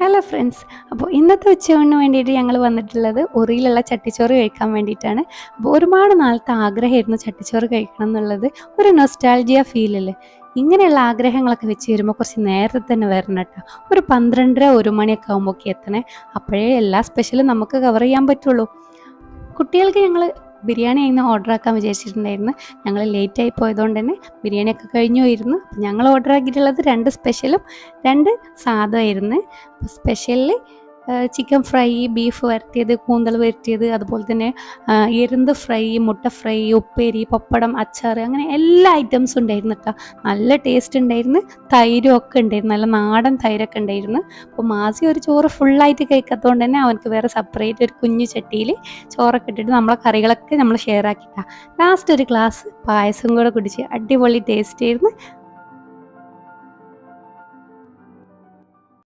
Hello friends. അപ്പോൾ ഇന്നത്തെ ഉച്ചയൂണിന് വേണ്ടിയിട്ട് ഞങ്ങൾ വന്നിട്ടുള്ളത് ഉറിയിലുള്ള ചട്ടിച്ചോറ് കഴിക്കാൻ വേണ്ടിയിട്ടാണ്. അപ്പോൾ ഒരുപാട് നാളത്തെ ആഗ്രഹമായിരുന്നു ചട്ടിച്ചോറ് കഴിക്കണം എന്നുള്ളത്. ഒരു നൊസ്റ്റാൾജിയ ഫീലല്ലേ. ഇങ്ങനെയുള്ള ആഗ്രഹങ്ങളൊക്കെ വെച്ച് വരുമ്പോൾ കുറച്ച് നേരത്തെ തന്നെ വരണം കേട്ടോ. ഒരു 12:30 1 മണിയൊക്കെ ആകുമ്പോഴേക്ക് എത്തണേ. അപ്പോഴേ എല്ലാ സ്പെഷ്യലും നമുക്ക് കവർ ചെയ്യാൻ പറ്റുള്ളൂ. കുട്ടികൾക്ക് ഞങ്ങൾ ബിരിയാണി ആയിരുന്നു ഓർഡർ ആക്കാൻ വിചാരിച്ചിട്ടുണ്ടായിരുന്നു. ഞങ്ങൾ ലേറ്റായി പോയതുകൊണ്ട് തന്നെ ബിരിയാണിയൊക്കെ കഴിഞ്ഞു പോയിരുന്നു. ഞങ്ങൾ ഓർഡർ ആക്കിയിട്ടുള്ളത് 2 സ്പെഷ്യലും 2 സാധമായിരുന്നു. സ്പെഷ്യലിൽ ചിക്കൻ ഫ്രൈ, ബീഫ് വരട്ടിയത്, കൂന്തൽ വരട്ടിയത്, അതുപോലെ തന്നെ എരുന്ത് ഫ്രൈ, മുട്ട ഫ്രൈ, ഉപ്പേരി, പപ്പടം, അച്ചാർ, അങ്ങനെ എല്ലാ ഐറ്റംസും ഉണ്ടായിരുന്നു കേട്ടോ. നല്ല ടേസ്റ്റ് ഉണ്ടായിരുന്നു. തൈരും ഒക്കെ ഉണ്ടായിരുന്നു, നല്ല നാടൻ തൈരൊക്കെ ഉണ്ടായിരുന്നു. അപ്പോൾ മാസി ഒരു ചോറ് ഫുള്ളായിട്ട് കഴിക്കാത്തതുകൊണ്ട് തന്നെ അവനക്ക് വേറെ സെപ്പറേറ്റ് ഒരു കുഞ്ഞു ചട്ടിയിൽ ചോറൊക്കെ ഇട്ടിട്ട് നമ്മളെ കറികളൊക്കെ നമ്മൾ ഷെയർ ആക്കിയിട്ടാണ്. ലാസ്റ്റ് ഒരു ഗ്ലാസ് പായസം കൂടെ കുടിച്ച് അടിപൊളി ടേസ്റ്റ് ആയിരുന്നു.